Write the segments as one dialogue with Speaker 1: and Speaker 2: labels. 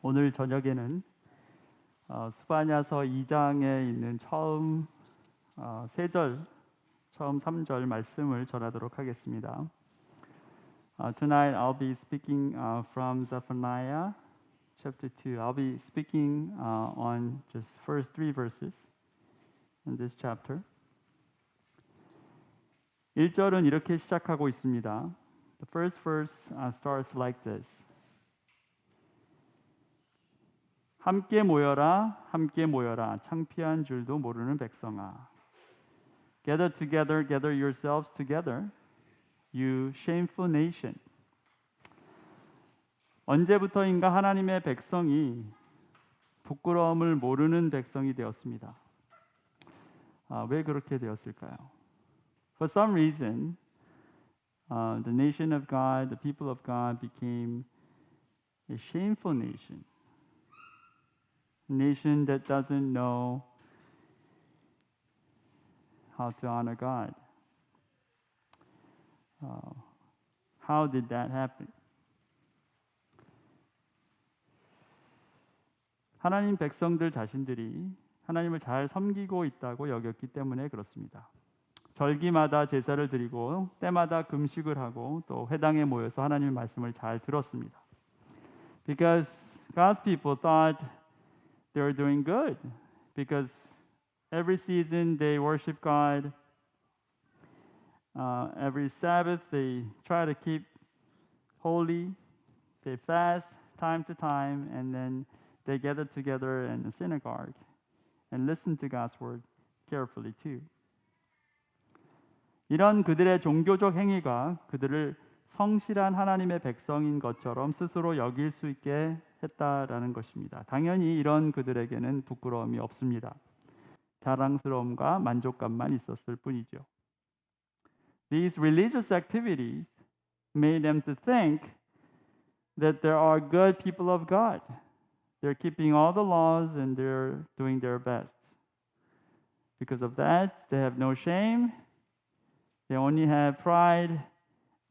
Speaker 1: 오늘 저녁에는 스바냐서 2장에 있는 처음 3절 말씀을 전하도록 하겠습니다. Tonight I'll be speaking from Zephaniah chapter 2. I'll be speaking on just first 3 verses in this chapter. 1절은 이렇게 시작하고 있습니다. The first verse starts like this. 함께 모여라, 함께 모여라, 창피한 줄도 모르는 백성아. Gather together, gather yourselves together, you shameful nation. 언제부터인가 하나님의 백성이 부끄러움을 모르는 백성이 되었습니다. 왜 그렇게 되었을까요? For some reason, the nation of God, the people of God became a shameful nation. A nation that doesn't know how to honor God. How did that happen? 하나님 백성들 자신들이 하나님을 잘 섬기고 있다고 여겼기 때문에 그렇습니다. 절기마다 제사를 드리고 때마다 금식을 하고 또 회당에 모여서 하나님의 말씀을 잘 들었습니다. Because God's people thought they were doing good. Because every season they worship God. Every Sabbath they try to keep holy. They fast time to time, and then they gather together in the synagogue and listen to God's word carefully too. 이런 그들의 종교적 행위가 그들을 성실한 하나님의 백성인 것처럼 스스로 여길 수 있게 했다라는 것입니다. 당연히 이런 그들에게는 부끄러움이 없습니다. 자랑스러움과 만족감만 있었을 뿐이죠. These religious activities made them to think that there are good people of God. They're keeping all the laws and they're doing their best. Because of that, they have no shame. They only have pride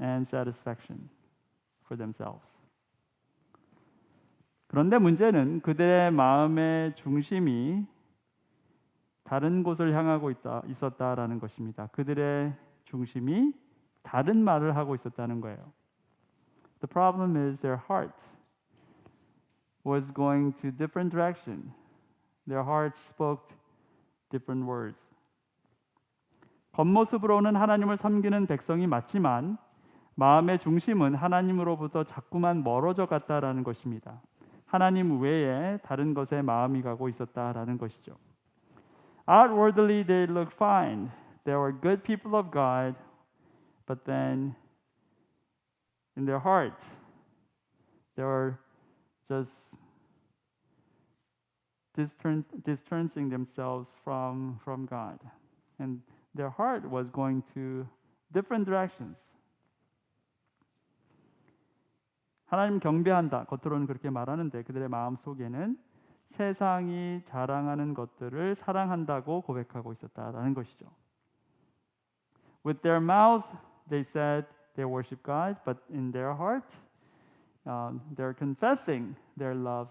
Speaker 1: and satisfaction for themselves. 그런데 문제는 그들의 마음의 중심이 다른 곳을 향하고 있었다라는 것입니다. 그들의 중심이 다른 말을 하고 있었다는 거예요. The problem is their heart was going to different direction. Their heart spoke different words. 겉모습으로는 하나님을 섬기는 백성이 맞지만 마음의 중심은 하나님으로부터 자꾸만 멀어져 갔다라는 것입니다. 하나님 외에 다른 것에 마음이 가고 있었다라는 것이죠. Outwardly they look fine. They were good people of God, but then in their heart they were just distancing themselves from God. And their heart was going to different directions. 하나님 경배한다. 겉으로는 그렇게 말하는데 그들의 마음 속에는 세상이 자랑하는 것들을 사랑한다고 고백하고 있었다라는 것이죠. With their mouths, they said they worship God, but in their heart, they're confessing their love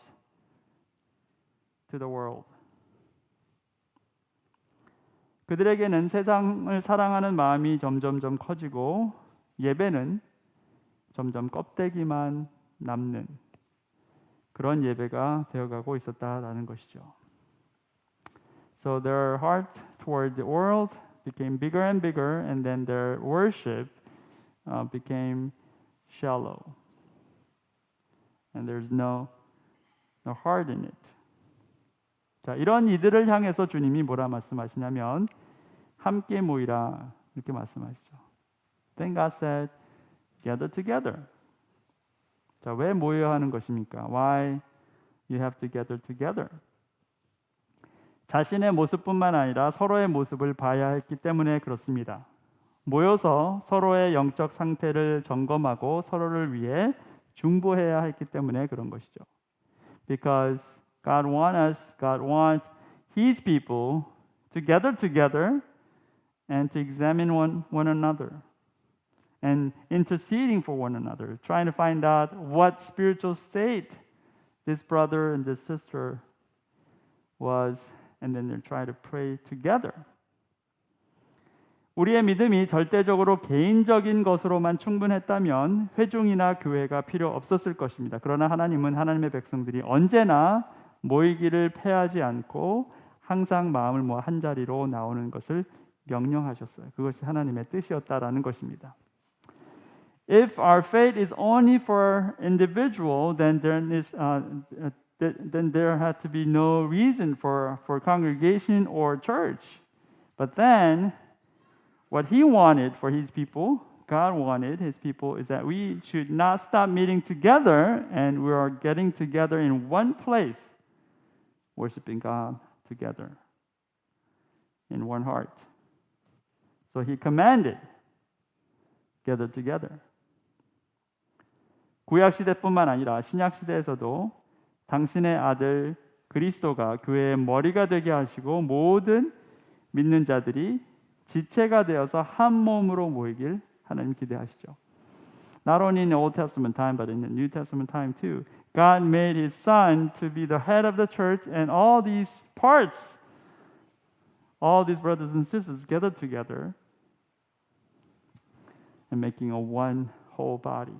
Speaker 1: to the world. 그들에게는 세상을 사랑하는 마음이 점점점 커지고 예배는 점점 껍데기만 남는 그런 예배가 되어가고 있었다라는 것이죠. So their heart toward the world became bigger and bigger, and then their worship became shallow. And there's no heart in it. 자, 이런 이들을 향해서 주님이 뭐라 말씀하시냐면 함께 모이라 이렇게 말씀하시죠. Then God said, gather together. 자, 왜 모여야 하는 것입니까? Why you have to gather together? 자신의 모습뿐만 아니라 서로의 모습을 봐야 했기 때문에 그렇습니다. 모여서 서로의 영적 상태를 점검하고 서로를 위해 중보해야 했기 때문에 그런 것이죠. Because God wants His people to gather together and to examine one another and interceding for one another, trying to find out what spiritual state this brother and this sister was, and then they'll try to pray together. 우리의 믿음이 절대적으로 개인적인 것으로만 충분했다면 회중이나 교회가 필요 없었을 것입니다. 그러나 하나님은 하나님의 백성들이 언제나 모이기를 패하지 않고 항상 마음을 모아 한 자리로 나오는 것을 명령하셨어요. 그것이 하나님의 뜻이었다라는 것입니다. If our faith is only for individual, then there had to be no reason for congregation or church. But then, what He wanted for His people, God wanted His people, is that we should not stop meeting together, and we are getting together in one place, worshiping God together in one heart. So He commanded, gather together. 구약 시대뿐만 아니라 신약 시대에서도 당신의 아들 그리스도가 교회의 머리가 되게 하시고 모든 믿는 자들이 지체가 되어서 한 몸으로 모이길 하나님 기대하시죠. Not only in the Old Testament time, but in the New Testament time too. God made His Son to be the head of the church, and all these parts, all these brothers and sisters gathered together and making a one whole body.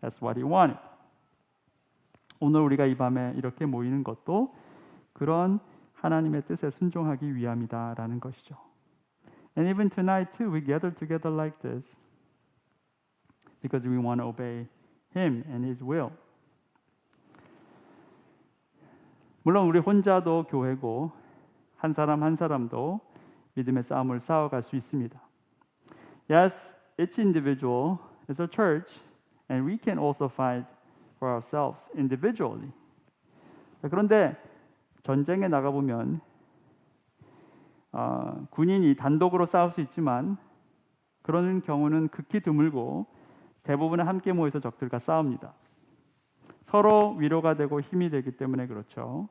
Speaker 1: That's what He wanted. 오늘 우리가 이 밤에 이렇게 모이는 것도 그런 하나님의 뜻에 순종하기 위함이다라는 것이죠. And even tonight too, we gather together like this because we want to obey Him and His will. 물론 우리 혼자도 교회고 한 사람 한 사람도 믿음의 싸움을 싸워갈 수 있습니다. Yes, each individual is a church, and we can also fight for ourselves individually. 그런데 전쟁에 나가보면 군인이 단독으로 싸울 수 있지만 그런 경우는 극히 드물고 대부분은 함께 모여서 적들과 싸웁니다. 서로 위로가 되고 힘이 되기 때문에 그렇죠.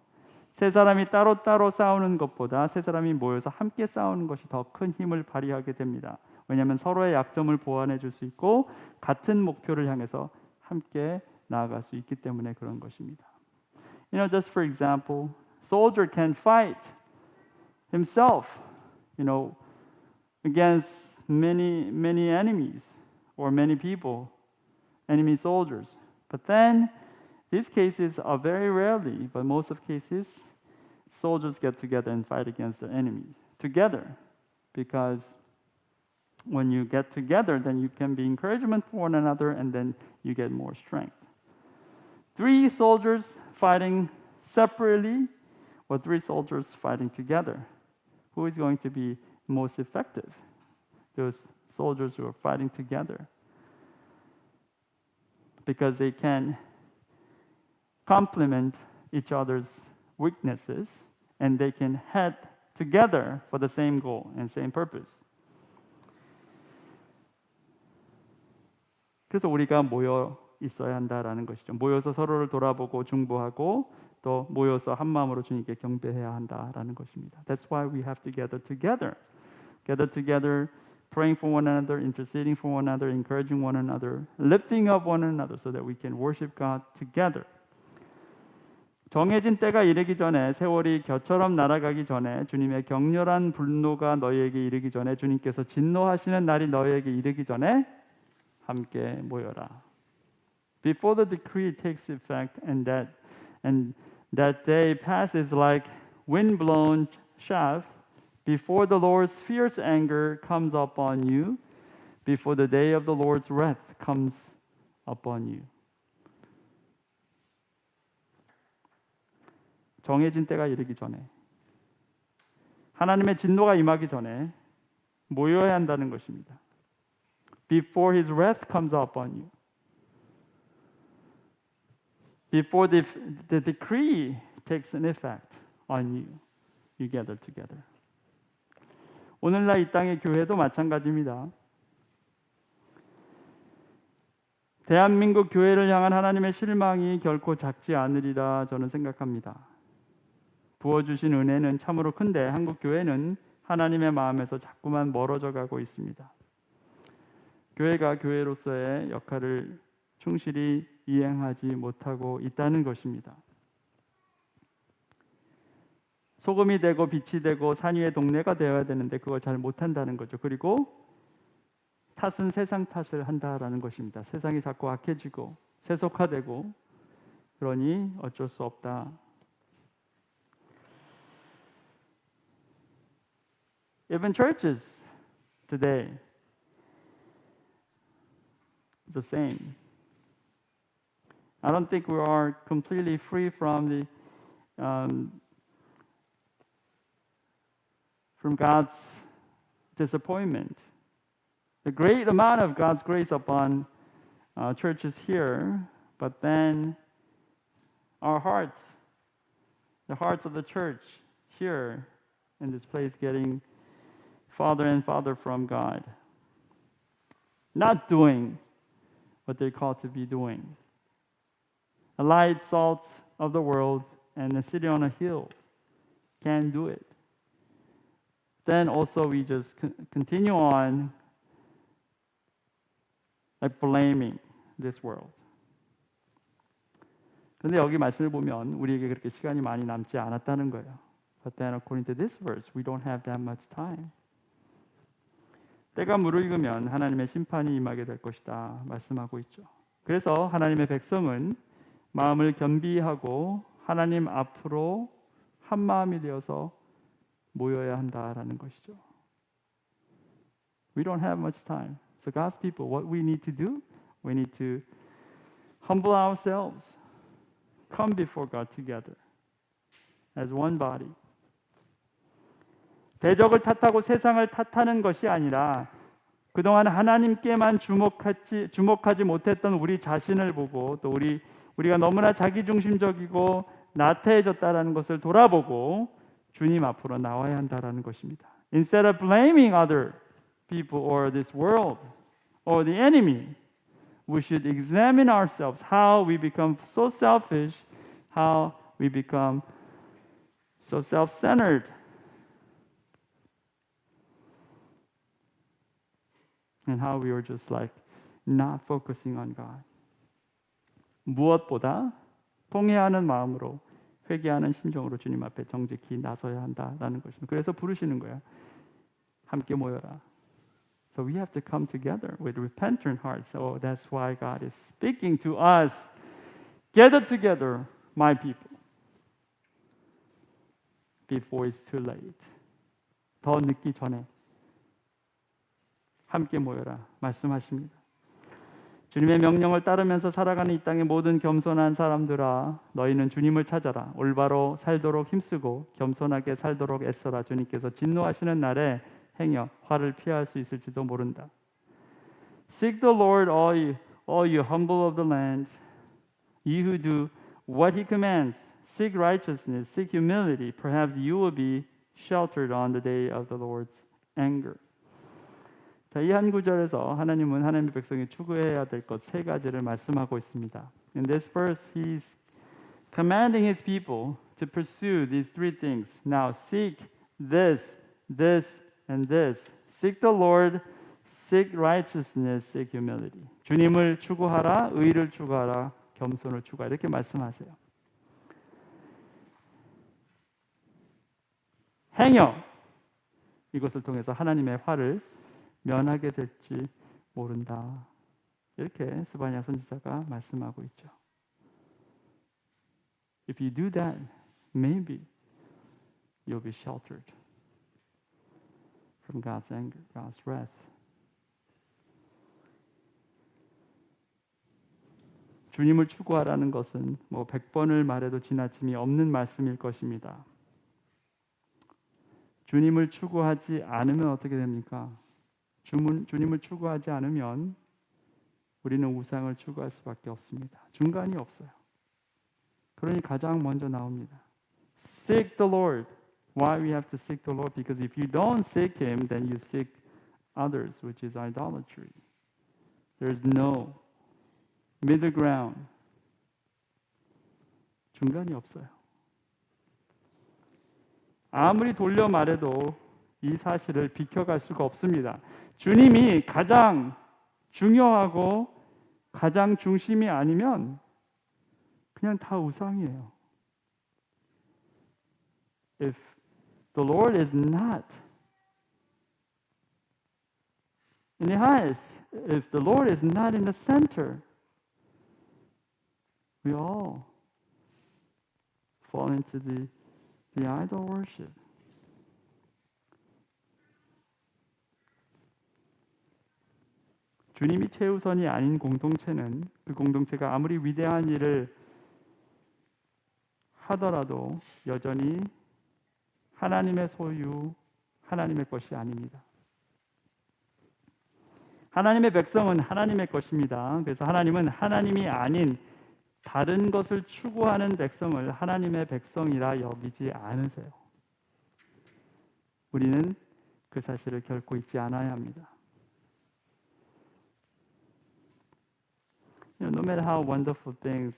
Speaker 1: 세 사람이 따로따로 싸우는 것보다 세 사람이 모여서 함께 싸우는 것이 더 큰 힘을 발휘하게 됩니다. 왜냐하면 서로의 약점을 보완해 줄 수 있고 같은 목표를 향해서 함께 나아갈 수 있기 때문에 그런 것입니다. You know, just for example, soldier can fight himself, you know, against many enemies or many people, enemy soldiers. But then these cases are very rarely, but most of cases, soldiers get together and fight against their enemies together, because when you get together, then you can be encouragement for one another, and then you get more strength. 3 soldiers fighting separately, or 3 soldiers fighting together. Who is going to be most effective? Those soldiers who are fighting together. Because they can complement each other's weaknesses, and they can head together for the same goal and same purpose. 그래서 우리가 모여 있어야 한다라는 것이죠. 모여서 서로를 돌아보고 중보하고 또 모여서 한 마음으로 주님께 경배해야 한다라는 것입니다. That's why we have to gather together. Gather together, praying for one another, interceding for one another, encouraging one another, lifting up one another so that we can worship God together. 정해진 때가 이르기 전에, 세월이 겨처럼 날아가기 전에, 주님의 격렬한 분노가 너희에게 이르기 전에, 주님께서 진노하시는 날이 너희에게 이르기 전에 함께 모여라. Before the decree takes effect and that day passes like wind-blown chaff, before the Lord's fierce anger comes upon you, before the day of the Lord's wrath comes upon you. 정해진 때가 이르기 전에, 하나님의 진노가 임하기 전에 모여야 한다는 것입니다. Before His wrath comes upon you. Before the decree takes an effect on you, you gather together. 오늘날 이 땅의 교회도 마찬가지입니다. 대한민국 교회를 향한 하나님의 실망이 결코 작지 않으리라 저는 생각합니다. 부어주신 은혜는 참으로 큰데 한국 교회는 하나님의 마음에서 자꾸만 멀어져 가고 있습니다. 교회가 교회로서의 역할을 충실히 이행하지 못하고 있다는 것입니다. 소금이 되고 빛이 되고 산 위의 동네가 되어야 되는데 그걸 잘 못한다는 거죠. 그리고 탓은 세상 탓을 한다라는 것입니다. 세상이 자꾸 악해지고 세속화되고 그러니 어쩔 수 없다. Even churches today is the same. I don't think we are completely free from God's disappointment. The great amount of God's grace upon churches here, but then our hearts, the hearts of the church here in this place getting farther and farther from God. Not doing what they're called to be doing. A light salt of the world and a city on a hill can't do it. Then also we just continue on like blaming this world. 그런데 여기 말씀을 보면 우리에게 그렇게 시간이 많이 남지 않았다는 거예요. But then according to this verse, we don't have that much time. 때가 무르익으면 하나님의 심판이 임하게 될 것이다 말씀하고 있죠. 그래서 하나님의 백성은 마음을 겸비하고 하나님 앞으로 한 마음이 되어서 모여야 한다라는 것이죠. We don't have much time. So God's people, what we need to do, we need to humble ourselves, come before God together as one body. 대적을 탓하고 세상을 탓하는 것이 아니라 그동안 하나님께만 주목하지 못했던 우리 자신을 보고 또 우리가 너무나 자기중심적이고 나태해졌다라는 것을 돌아보고 주님 앞으로 나와야 한다라는 것입니다. Instead of blaming other people or this world or the enemy, we should examine ourselves how we become so selfish, how we become so self-centered. And how we are just like not focusing on God. 무엇보다 통회하는 마음으로 회개하는 심정으로 주님 앞에 정직히 나서야 한다라는 것입니다. 그래서 부르시는 거예요. 함께 모여라. So we have to come together with repentant hearts. So that's why God is speaking to us. Gather together, my people, before it's too late. 더 늦기 전에 함께 모여라 말씀하십니다. 주님의 명령을 따르면서 살아가는 이 땅의 모든 겸손한 사람들아, 너희는 주님을 찾아라. 올바로 살도록 힘쓰고 겸손하게 살도록 애써라. 주님께서 진노하시는 날에 행여 화를 피할 수 있을지도 모른다. Seek the Lord, all you humble of the land, ye who do what He commands. Seek righteousness, seek humility. Perhaps you will be sheltered on the day of the Lord's anger. 자, 이 한 구절에서 하나님은 하나님의 백성이 추구해야 될 것 세 가지를 말씀하고 있습니다. In this verse, He's commanding His people to pursue these three things. Now, seek this, this, and this. Seek the Lord, seek righteousness, seek humility. 주님을 추구하라, 의를 추구하라, 겸손을 추구하라. 이렇게 말씀하세요. 행여 이것을 통해서 하나님의 화를 면하게 될지 모른다. 이렇게 스바냐 선지자가 말씀하고 있죠. If you do that, maybe you'll be sheltered from God's anger, God's wrath. 주님을 추구하라는 것은 100번을 말해도 지나침이 없는 말씀일 것입니다. 주님을 추구하지 않으면 어떻게 됩니까? 주님을 추구하지 않으면 우리는 우상을 추구할 수밖에 없습니다. 중간이 없어요. 그러니 가장 먼저 나옵니다. Seek the Lord. Why we have to seek the Lord? Because if you don't seek Him, then you seek others, which is idolatry. There's no middle ground. 중간이 없어요. 아무리 돌려 말해도 이 사실을 비켜갈 수가 없습니다. 주님이 가장 중요하고 가장 중심이 아니면 그냥 다 우상이에요. If the Lord is not in the highest, if the Lord is not in the center, we all fall into the idol worship. 주님이 최우선이 아닌 공동체는 그 공동체가 아무리 위대한 일을 하더라도 여전히 하나님의 소유, 하나님의 것이 아닙니다. 하나님의 백성은 하나님의 것입니다. 그래서 하나님은 하나님이 아닌 다른 것을 추구하는 백성을 하나님의 백성이라 여기지 않으세요. 우리는 그 사실을 결코 잊지 않아야 합니다. No matter how wonderful things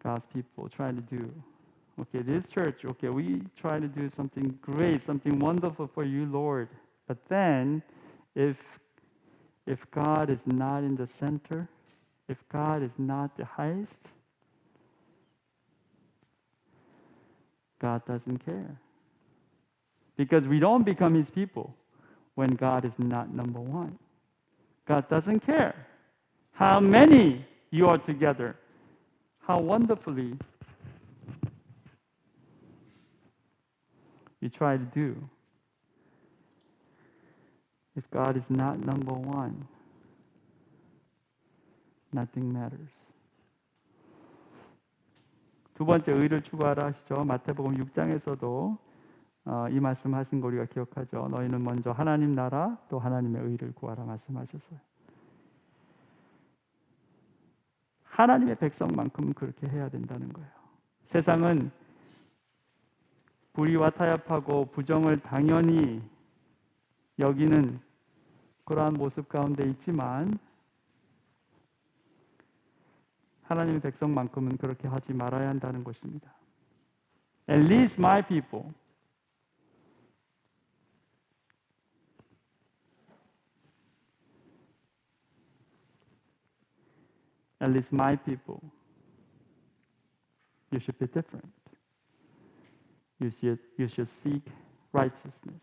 Speaker 1: God's people try to do. Okay, this church, okay, we try to do something great, something wonderful for you, Lord. But then, if God is not in the center, if God is not the highest, God doesn't care. Because we don't become His people when God is not number one. God doesn't care how many you are together, how wonderfully you try to do. If God is not number one, nothing matters. 두 번째, 의를 추구하라 하시죠. 마태복음 6장에서도 이 말씀하신 거 우리가 기억하죠. 너희는 먼저 하나님 나라 또 하나님의 의를 구하라 말씀하셨어요. 하나님의 백성만큼 그렇게 해야 된다는 거예요. 세상은 불의와 타협하고 부정을 당연히 여기는 그러한 모습 가운데 있지만 하나님의 백성만큼은 그렇게 하지 말아야 한다는 것입니다. At least my people. At least my people. You should be different. You should seek righteousness.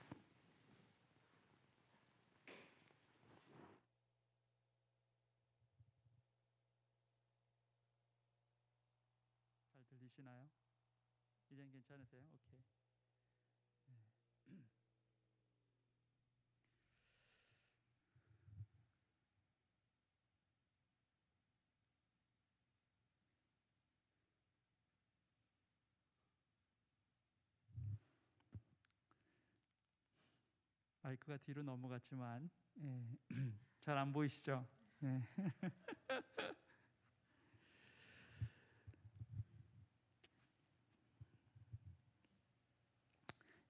Speaker 1: 잘 들리시나요? 이젠 괜찮으세요? 오케이. 마이크가 뒤로 넘어갔지만 잘 안 보이시죠? 네.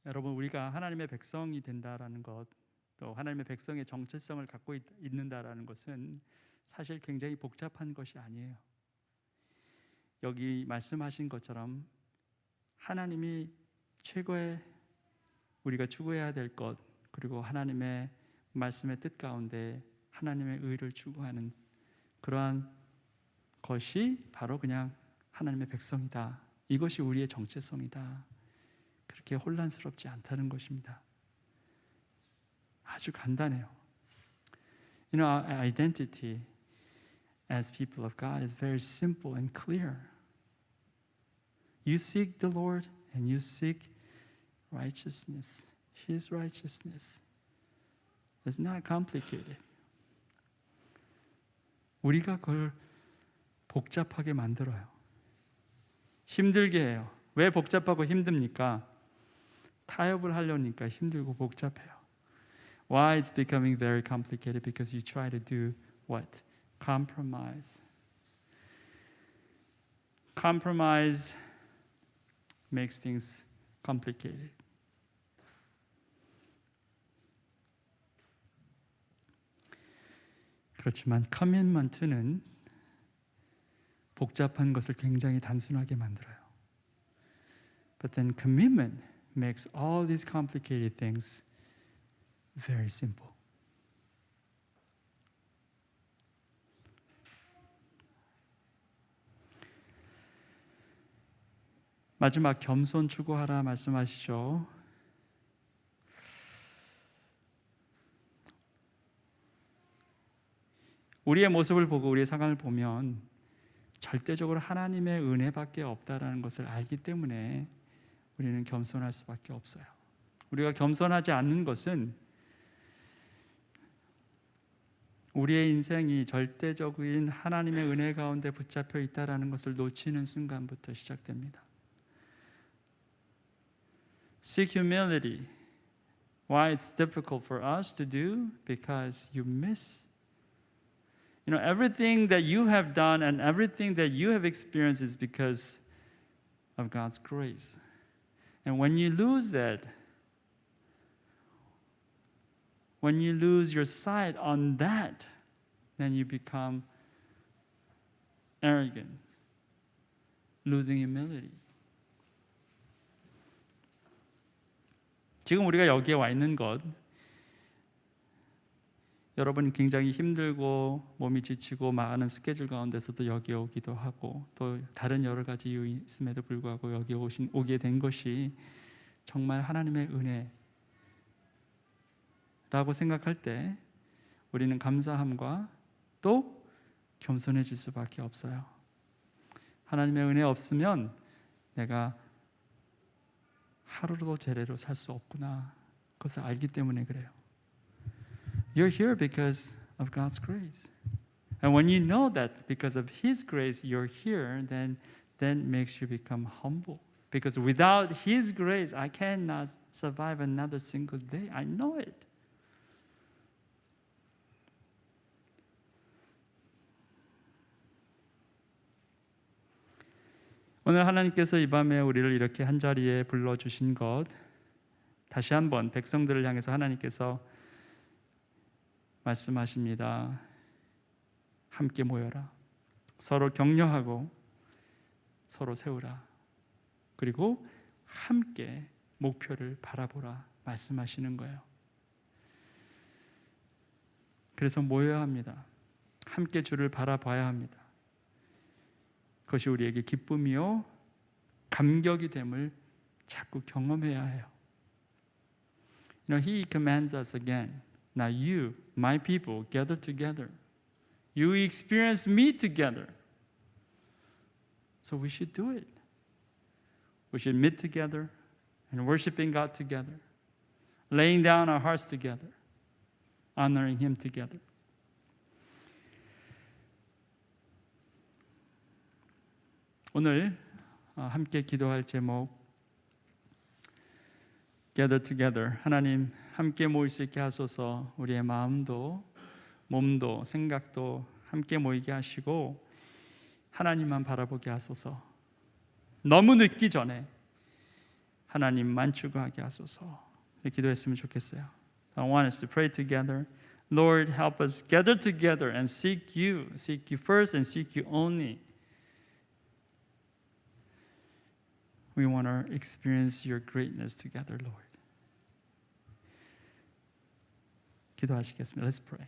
Speaker 1: 여러분, 우리가 하나님의 백성이 된다라는 것, 또 하나님의 백성의 정체성을 갖고 있는다라는 것은 사실 굉장히 복잡한 것이 아니에요. 여기 말씀하신 것처럼 하나님이 최고의 우리가 추구해야 될 것, 그리고 하나님의 말씀의 뜻 가운데 하나님의 의를 추구하는 그러한 것이 바로 그냥 하나님의 백성이다. 이것이 우리의 정체성이다. 그렇게 혼란스럽지 않다는 것입니다. 아주 간단해요. You know, our identity as people of God is very simple and clear. You seek the Lord and you seek righteousness. His righteousness. It's not complicated. 우리가 그걸 복잡하게 만들어요. 힘들게 해요. 왜 복잡하고 힘듭니까? 타협을 하려니까 힘들고 복잡해요. Why it's becoming very complicated? Because you try to do what? Compromise. Compromise makes things complicated. 그렇지만 커밋먼트는 복잡한 것을 굉장히 단순하게 만들어요. But then commitment makes all these complicated things very simple. 마지막 겸손 추구하라 말씀하시죠. 우리의 모습을 보고 우리의 상황을 보면 절대적으로 하나님의 은혜밖에 없다라는 것을 알기 때문에 우리는 겸손할 수밖에 없어요. 우리가 겸손하지 않는 것은 우리의 인생이 절대적인 하나님의 은혜 가운데 붙잡혀 있다라는 것을 놓치는 순간부터 시작됩니다. Seek humility. Why it's difficult for us to do? Because you miss. Everything that you have done and everything that you have experienced is because of God's grace. And when you lose that, when you lose your sight on that, then you become arrogant, losing humility. 지금 우리가 여기에 와 있는 것, 여러분 굉장히 힘들고 몸이 지치고 많은 스케줄 가운데서도 여기에 오기도 하고 또 다른 여러 가지 이유 있음에도 불구하고 여기에 오게 된 것이 정말 하나님의 은혜라고 생각할 때 우리는 감사함과 또 겸손해질 수밖에 없어요. 하나님의 은혜 없으면 내가 하루도 제대로 살 수 없구나, 그것을 알기 때문에 그래요. You're here because of God's grace. And when you know that because of His grace you're here, then that makes you become humble. Because without His grace, I cannot survive another single day. I know it. 오늘 하나님께서 이 밤에 우리를 이렇게 한자리에 불러주신 것, 다시 한번 백성들을 향해서 하나님께서 말씀하십니다. 함께 모여라. 서로 격려하고 서로 세우라. 그리고 함께 목표를 바라보라 말씀하시는 거예요. 그래서 모여야 합니다. 함께 주를 바라봐야 합니다. 그것이 우리에게 기쁨이요 감격이 됨을 자꾸 경험해야 해요. He commands us again. Now you, my people, gather together. You experience me together. So we should do it. We should meet together and worshiping God together. Laying down our hearts together. Honoring Him together. 오늘 함께 기도할 제목 Gather together. 하나님 함께 모일 수 있게 하소서. 우리의 마음도 몸도 생각도 함께 모이게 하시고 하나님만 바라보게 하소서. 너무 늦기 전에 하나님만 추구하게 하소서. 이렇게 기도했으면 좋겠어요. I want us to pray together. Lord, help us gather together and seek you first and seek you only. We want to experience your greatness together, Lord. 기도하시겠습니다. Let's pray.